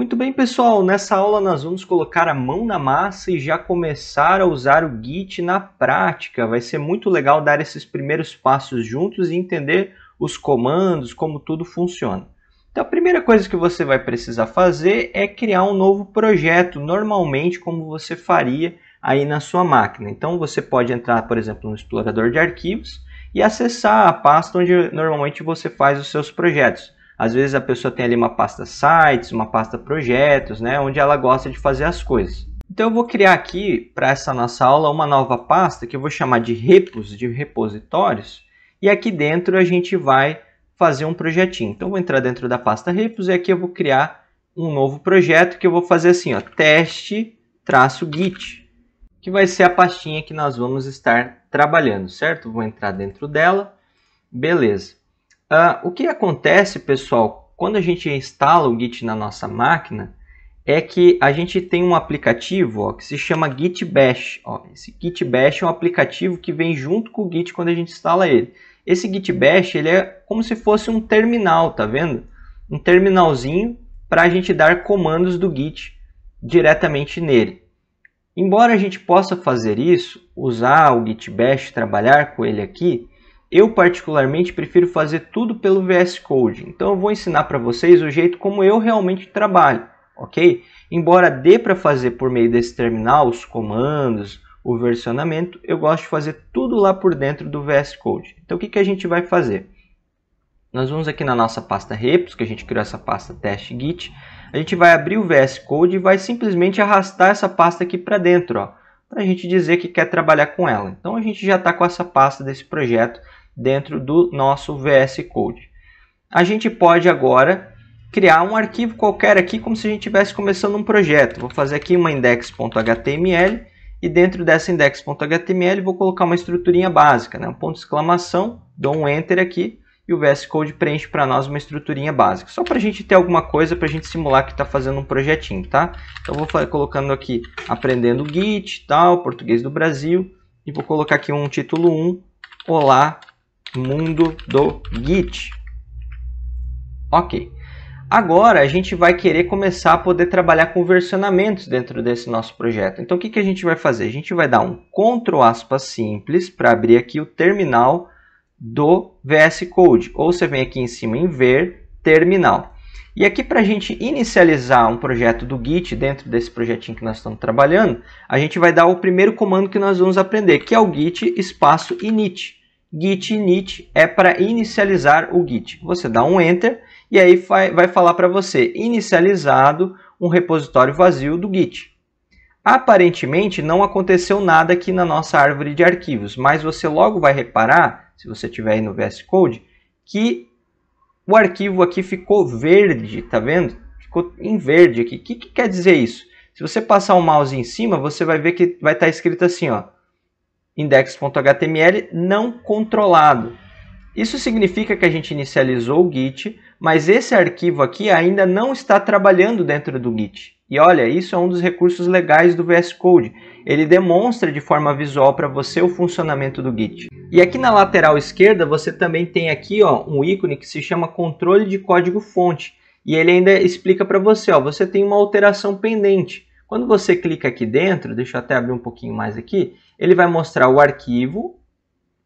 Muito bem, pessoal, nessa aula nós vamos colocar a mão na massa e já começar a usar o Git na prática. Vai ser muito legal dar esses primeiros passos juntos e entender os comandos, como tudo funciona. Então a primeira coisa que você vai precisar fazer é criar um novo projeto, normalmente como você faria aí na sua máquina. Então você pode entrar, por exemplo, no explorador de arquivos e acessar a pasta onde normalmente você faz os seus projetos. Às vezes a pessoa tem ali uma pasta sites, uma pasta projetos, né, onde ela gosta de fazer as coisas. Então eu vou criar aqui para essa nossa aula uma nova pasta que eu vou chamar de repos, de repositórios, e aqui dentro a gente vai fazer um projetinho. Então eu vou entrar dentro da pasta repos e aqui eu vou criar um novo projeto que eu vou fazer assim, ó, teste-git, que vai ser a pastinha que nós vamos estar trabalhando, certo? Vou entrar dentro dela, beleza. O que acontece, pessoal, quando a gente instala o Git na nossa máquina, é que a gente tem um aplicativo, ó, que se chama Git Bash. Ó, esse Git Bash é um aplicativo que vem junto com o Git quando a gente instala ele. Esse Git Bash ele é como se fosse um terminal, tá vendo? Um terminalzinho para a gente dar comandos do Git diretamente nele. Embora a gente possa fazer isso, usar o Git Bash, trabalhar com ele aqui, eu particularmente prefiro fazer tudo pelo VS Code. Então eu vou ensinar para vocês o jeito como eu realmente trabalho, ok? Embora dê para fazer por meio desse terminal, os comandos, o versionamento, eu gosto de fazer tudo lá por dentro do VS Code. Então o que a gente vai fazer? Nós vamos aqui na nossa pasta repos, que a gente criou essa pasta teste-git. A gente vai abrir o VS Code e vai simplesmente arrastar essa pasta aqui para dentro, ó, para a gente dizer que quer trabalhar com ela. Então a gente já está com essa pasta desse projeto dentro do nosso VS Code. A gente pode agora criar um arquivo qualquer aqui, como se a gente estivesse começando um projeto. Vou fazer aqui uma index.html e dentro dessa index.html vou colocar uma estruturinha básica, né? Um ponto de exclamação, dou um enter aqui e o VS Code preenche para nós uma estruturinha básica. Só para a gente ter alguma coisa para a gente simular que está fazendo um projetinho, tá? Então vou colocando aqui aprendendo Git, tal, português do Brasil, e vou colocar aqui um título 1, Olá, Mundo do Git. Ok. Agora a gente vai querer começar a poder trabalhar com versionamentos dentro desse nosso projeto. Então o que a gente vai fazer? A gente vai dar um Ctrl aspas simples para abrir aqui o terminal do VS Code. Ou você vem aqui em cima em ver terminal. E aqui para a gente inicializar um projeto do Git dentro desse projetinho que nós estamos trabalhando, a gente vai dar o primeiro comando que nós vamos aprender, que é o git espaço init. Git init é para inicializar o Git. Você dá um enter e aí vai falar para você inicializado um repositório vazio do Git. Aparentemente não aconteceu nada aqui na nossa árvore de arquivos, mas você logo vai reparar, se você estiver aí no VS Code, que o arquivo aqui ficou verde, tá vendo? Ficou em verde aqui. O que quer dizer isso? Se você passar o mouse em cima, você vai ver que vai estar escrito assim, ó, index.html não controlado. Isso significa que a gente inicializou o Git, mas esse arquivo aqui ainda não está trabalhando dentro do Git. E olha, isso é um dos recursos legais do VS Code. Ele demonstra de forma visual para você o funcionamento do Git. E aqui na lateral esquerda você também tem aqui, ó, um ícone que se chama controle de código fonte. E ele ainda explica para você, ó, você tem uma alteração pendente. Quando você clica aqui dentro, deixa eu até abrir um pouquinho mais aqui, ele vai mostrar o arquivo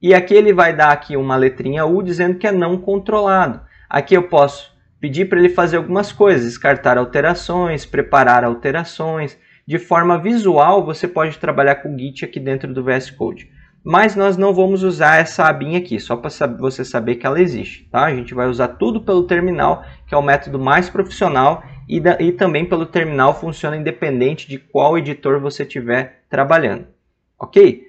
e aqui ele vai dar aqui uma letrinha U dizendo que é não controlado. Aqui eu posso pedir para ele fazer algumas coisas, descartar alterações, preparar alterações. De forma visual você pode trabalhar com o Git aqui dentro do VS Code. Mas nós não vamos usar essa abinha aqui, só para você saber que ela existe. Tá? A gente vai usar tudo pelo terminal, que é o método mais profissional, e também pelo terminal funciona independente de qual editor você estiver trabalhando. Ok?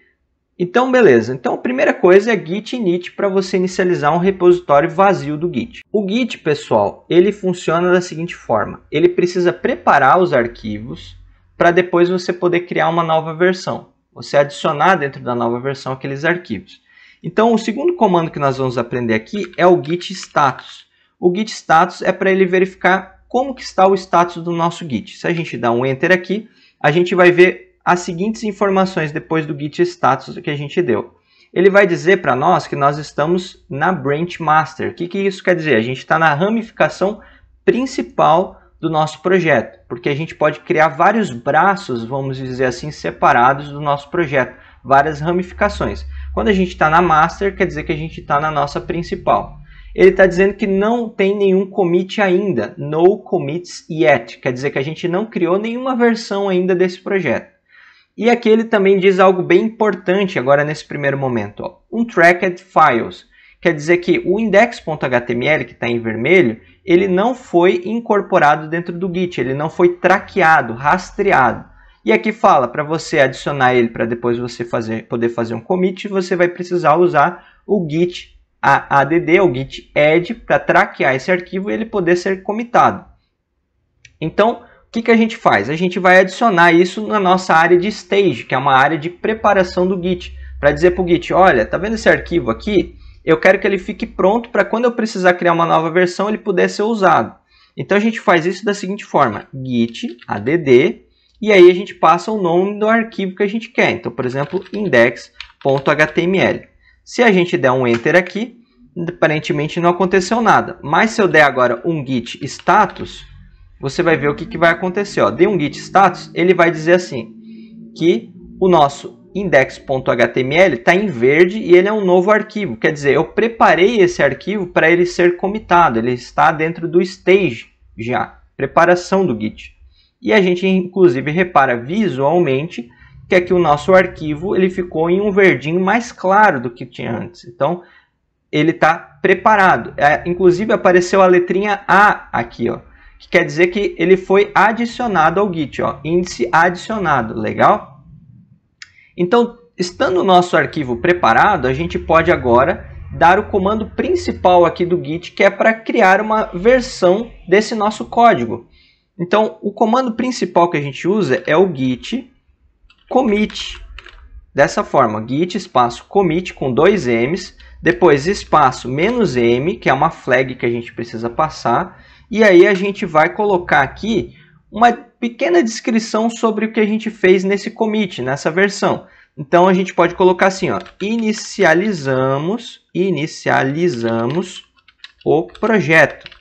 Então, beleza. Então, a primeira coisa é git init para você inicializar um repositório vazio do Git. O Git, pessoal, ele funciona da seguinte forma. Ele precisa preparar os arquivos para depois você poder criar uma nova versão. Você adicionar dentro da nova versão aqueles arquivos. Então, o segundo comando que nós vamos aprender aqui é o git status. O git status é para ele verificar como que está o status do nosso Git. Se a gente dá um enter aqui, a gente vai ver as seguintes informações depois do git status que a gente deu. Ele vai dizer para nós que nós estamos na branch master. O que isso quer dizer? A gente está na ramificação principal do nosso projeto, porque a gente pode criar vários braços, vamos dizer assim, separados do nosso projeto, várias ramificações. Quando a gente está na master, quer dizer que a gente está na nossa principal. Ele está dizendo que não tem nenhum commit ainda, no commits yet, quer dizer que a gente não criou nenhuma versão ainda desse projeto. E aqui ele também diz algo bem importante agora nesse primeiro momento, ó, untracked files. Quer dizer que o index.html, que está em vermelho, ele não foi incorporado dentro do Git, ele não foi traqueado, rastreado. E aqui fala, para você adicionar ele para depois você poder fazer um commit, você vai precisar usar o git add, o git add, para traquear esse arquivo e ele poder ser comitado. Então, o que a gente faz? A gente vai adicionar isso na nossa área de stage, que é uma área de preparação do Git, para dizer para o Git, olha, tá vendo esse arquivo aqui? Eu quero que ele fique pronto para quando eu precisar criar uma nova versão, ele puder ser usado. Então a gente faz isso da seguinte forma, git add, e aí a gente passa o nome do arquivo que a gente quer. Então, por exemplo, index.html. Se a gente der um enter aqui, aparentemente não aconteceu nada. Mas se eu der agora um git status, você vai ver o que vai acontecer. Ó. Dei um git status, ele vai dizer assim, que o nosso index.html está em verde e ele é um novo arquivo. Quer dizer, eu preparei esse arquivo para ele ser comitado. Ele está dentro do stage já, preparação do Git. E a gente, inclusive, repara visualmente que aqui o nosso arquivo ele ficou em um verdinho mais claro do que tinha antes. Então, ele está preparado. Inclusive, apareceu a letrinha A aqui, ó, que quer dizer que ele foi adicionado ao Git. Ó, índice adicionado. Legal? Então, estando o nosso arquivo preparado, a gente pode agora dar o comando principal aqui do Git, que é para criar uma versão desse nosso código. Então, o comando principal que a gente usa é o git commit. Dessa forma, git espaço commit com 2 M's, depois espaço "-m", que é uma flag que a gente precisa passar, e aí a gente vai colocar aqui uma pequena descrição sobre o que a gente fez nesse commit, nessa versão. Então, a gente pode colocar assim, ó, inicializamos o projeto.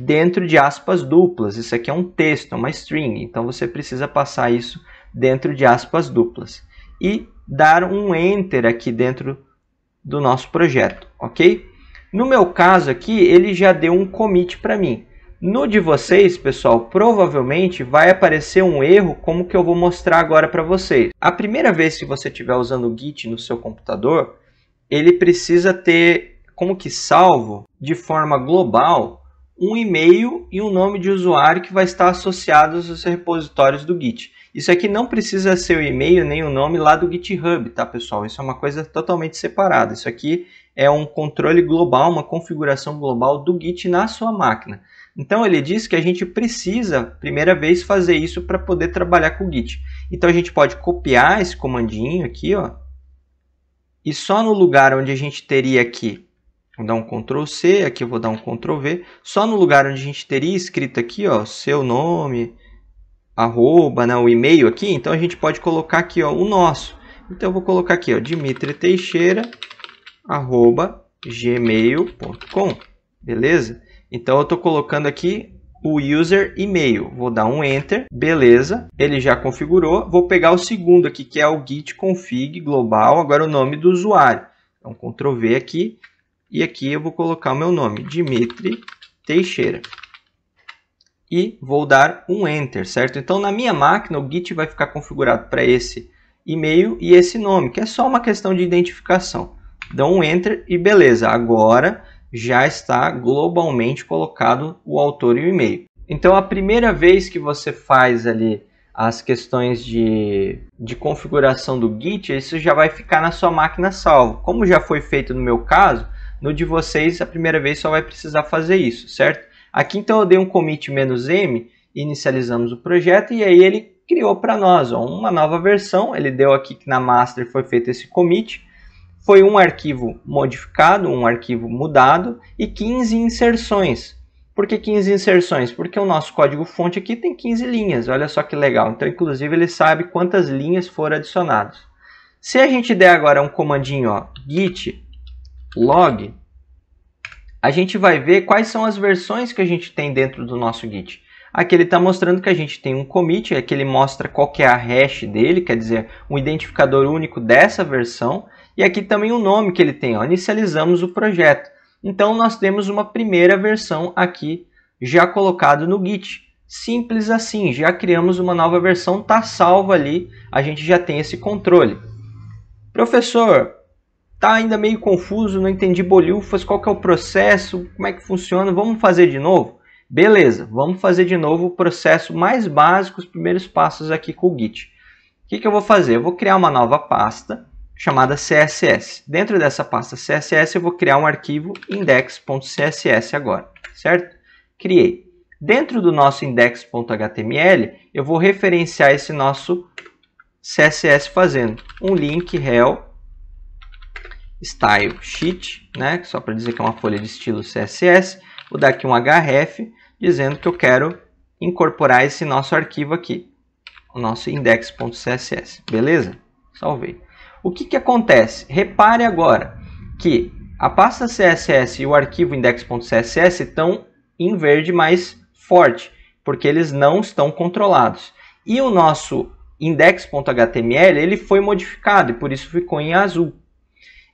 Dentro de aspas duplas. Isso aqui é um texto, é uma string. Então, você precisa passar isso dentro de aspas duplas. E dar um enter aqui dentro do nosso projeto, ok? No meu caso aqui, ele já deu um commit para mim. No de vocês, pessoal, provavelmente vai aparecer um erro como que eu vou mostrar agora para vocês. A primeira vez que você estiver usando o Git no seu computador, ele precisa ter como que salvo de forma global um e-mail e um nome de usuário que vai estar associados aos repositórios do Git. Isso aqui não precisa ser o e-mail nem o nome lá do GitHub, tá, pessoal? Isso é uma coisa totalmente separada. Isso aqui é um controle global, uma configuração global do Git na sua máquina. Então, ele diz que a gente precisa, primeira vez, fazer isso para poder trabalhar com o Git. Então, a gente pode copiar esse comandinho aqui, ó, e só no lugar onde a gente teria aqui, vou dar um Ctrl C, aqui eu vou dar um Ctrl V. Só no lugar onde a gente teria escrito aqui, ó, seu nome, arroba, né, o e-mail aqui, então a gente pode colocar aqui, ó, o nosso. Então eu vou colocar aqui, ó, dmitriteixeira@gmail.com. Beleza? Então eu estou colocando aqui o user e-mail. Vou dar um enter, beleza? Ele já configurou. Vou pegar o segundo aqui, que é o git config global, agora o nome do usuário. Então Ctrl V aqui. E aqui eu vou colocar o meu nome, Dmitry Teixeira. E vou dar um Enter, certo? Então, na minha máquina, o Git vai ficar configurado para esse e-mail e esse nome, que é só uma questão de identificação. Dou um Enter e beleza. Agora, já está globalmente colocado o autor e o e-mail. Então, a primeira vez que você faz ali as questões de configuração do Git, isso já vai ficar na sua máquina salvo. Como já foi feito no meu caso, no de vocês, a primeira vez só vai precisar fazer isso, certo? Aqui, então, eu dei um commit "-m", inicializamos o projeto e aí ele criou para nós ó, uma nova versão. Ele deu aqui que na master foi feito esse commit. Foi um arquivo modificado, um arquivo mudado e 15 inserções. Por que 15 inserções? Porque o nosso código-fonte aqui tem 15 linhas. Olha só que legal. Então, inclusive, ele sabe quantas linhas foram adicionadas. Se a gente der agora um comandinho, ó, git log, a gente vai ver quais são as versões que a gente tem dentro do nosso Git. Aqui ele está mostrando que a gente tem um commit, aqui ele mostra qual que é a hash dele, quer dizer, um identificador único dessa versão. E aqui também o nome que ele tem, ó, inicializamos o projeto. Então nós temos uma primeira versão aqui já colocado no Git. Simples assim, já criamos uma nova versão, está salva ali, a gente já tem esse controle. Professor, está ainda meio confuso, não entendi bolhufas, qual que é o processo, como é que funciona, vamos fazer de novo? Beleza, vamos fazer de novo o processo mais básico, os primeiros passos aqui com o Git. O que eu vou fazer? Eu vou criar uma nova pasta chamada CSS. Dentro dessa pasta CSS eu vou criar um arquivo index.css agora, certo? Criei. Dentro do nosso index.html eu vou referenciar esse nosso CSS fazendo um link rel style sheet, né? Só para dizer que é uma folha de estilo CSS. Vou dar aqui um href dizendo que eu quero incorporar esse nosso arquivo aqui, o nosso index.css. Beleza? Salvei. O que acontece? Repare agora que a pasta CSS e o arquivo index.css estão em verde mais forte, porque eles não estão controlados. E o nosso index.html ele foi modificado e por isso ficou em azul.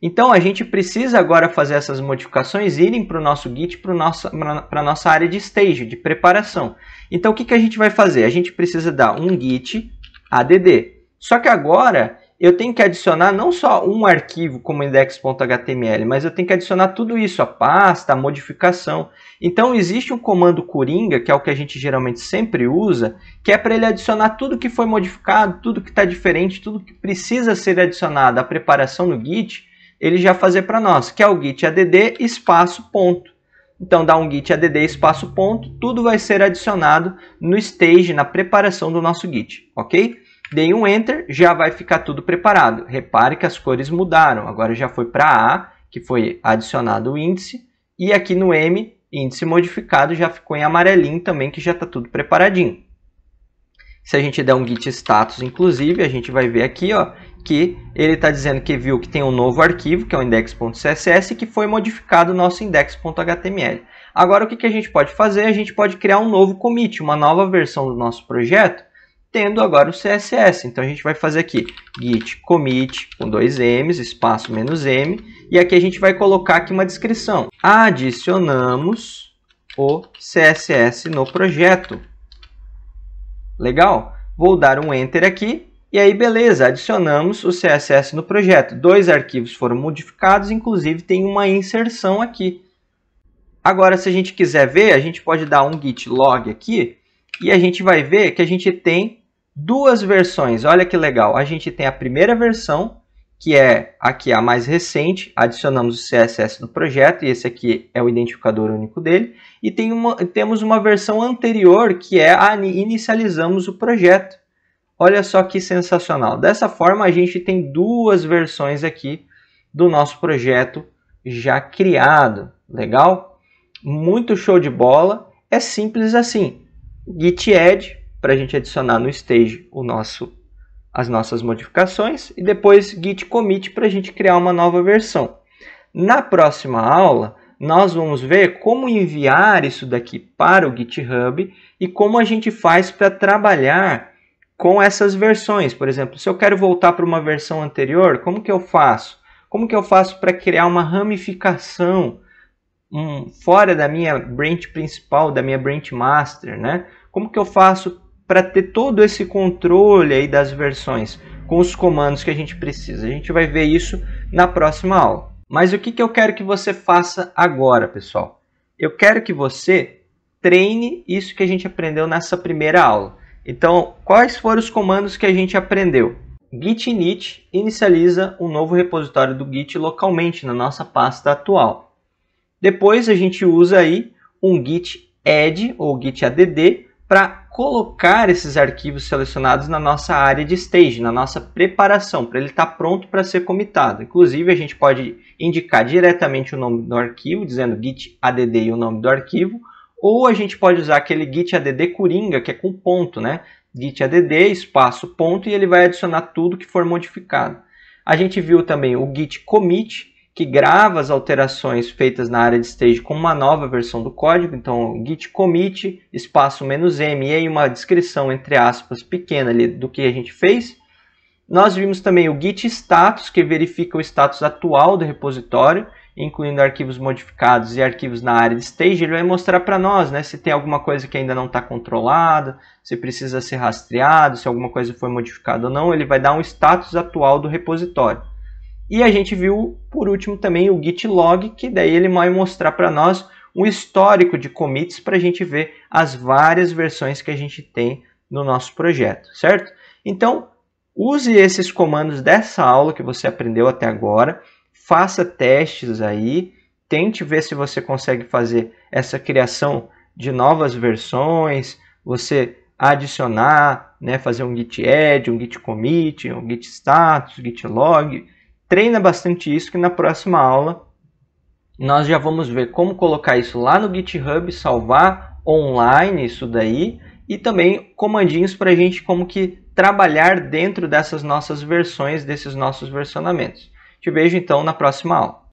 Então a gente precisa agora fazer essas modificações irem para o nosso Git, para a nossa área de stage, de preparação. Então o que a gente vai fazer? A gente precisa dar um git add. Só que agora eu tenho que adicionar não só um arquivo como index.html, mas eu tenho que adicionar tudo isso, a pasta, a modificação. Então existe um comando coringa, que é o que a gente geralmente sempre usa, que é para ele adicionar tudo que foi modificado, tudo que está diferente, tudo que precisa ser adicionado à preparação no Git, ele já fazer para nós, que é o git add espaço ponto. Então dá um git add espaço ponto, tudo vai ser adicionado no stage, na preparação do nosso Git, ok? Dei um Enter, já vai ficar tudo preparado. Repare que as cores mudaram. Agora já foi para A, que foi adicionado o índice. E aqui no M, índice modificado, já ficou em amarelinho também, que já está tudo preparadinho. Se a gente der um git status, inclusive, a gente vai ver aqui ó, que ele está dizendo que viu que tem um novo arquivo, que é o index.css, e que foi modificado o nosso index.html. Agora o que a gente pode fazer? A gente pode criar um novo commit, uma nova versão do nosso projeto, tendo agora o CSS. Então a gente vai fazer aqui git commit com 2 M's, espaço menos M, e aqui a gente vai colocar aqui uma descrição. Adicionamos o CSS no projeto. Legal? Vou dar um Enter aqui, e aí beleza, adicionamos o CSS no projeto. 2 arquivos foram modificados, inclusive tem uma inserção aqui. Agora se a gente quiser ver, a gente pode dar um git log aqui, e a gente vai ver que a gente tem duas versões. Olha que legal. A gente tem a primeira versão, que é aqui a mais recente. Adicionamos o CSS no projeto e esse aqui é o identificador único dele. E temos uma versão anterior, que é a inicializamos o projeto. Olha só que sensacional. Dessa forma, a gente tem duas versões aqui do nosso projeto já criado. Legal? Muito show de bola. É simples assim. Git add, para a gente adicionar no stage as nossas modificações, e depois git commit para a gente criar uma nova versão. Na próxima aula, nós vamos ver como enviar isso daqui para o GitHub e como a gente faz para trabalhar com essas versões. Por exemplo, se eu quero voltar para uma versão anterior, como que eu faço? Como que eu faço para criar uma ramificação fora da minha branch principal, da minha branch master, né? Como que eu faço para ter todo esse controle aí das versões com os comandos que a gente precisa? A gente vai ver isso na próxima aula. Mas o que eu quero que você faça agora, pessoal? Eu quero que você treine isso que a gente aprendeu nessa primeira aula. Então, quais foram os comandos que a gente aprendeu? Git init inicializa um novo repositório do Git localmente na nossa pasta atual. Depois a gente usa aí um git add ou git add para colocar esses arquivos selecionados na nossa área de stage, na nossa preparação, para ele estar pronto para ser comitado. Inclusive, a gente pode indicar diretamente o nome do arquivo, dizendo git add e o nome do arquivo, ou a gente pode usar aquele git add coringa, que é com ponto, né? Git add espaço ponto, e ele vai adicionar tudo que for modificado. A gente viu também o git commit, que grava as alterações feitas na área de stage com uma nova versão do código. Então, git commit, espaço "-m", e aí uma descrição, entre aspas, pequena ali do que a gente fez. Nós vimos também o git status, que verifica o status atual do repositório, incluindo arquivos modificados e arquivos na área de stage. Ele vai mostrar para nós, né, se tem alguma coisa que ainda não está controlada, se precisa ser rastreado, se alguma coisa foi modificada ou não. Ele vai dar um status atual do repositório. E a gente viu, por último, também o git log, que daí ele vai mostrar para nós um histórico de commits para a gente ver as várias versões que a gente tem no nosso projeto, certo? Então, use esses comandos dessa aula que você aprendeu até agora, faça testes aí, tente ver se você consegue fazer essa criação de novas versões, você adicionar, né, fazer um git add, um git commit, um git status, git log. Treina bastante isso, que na próxima aula nós já vamos ver como colocar isso lá no GitHub, salvar online isso daí, e também comandinhos para a gente como que trabalhar dentro dessas nossas versões, desses nossos versionamentos. Te vejo então na próxima aula.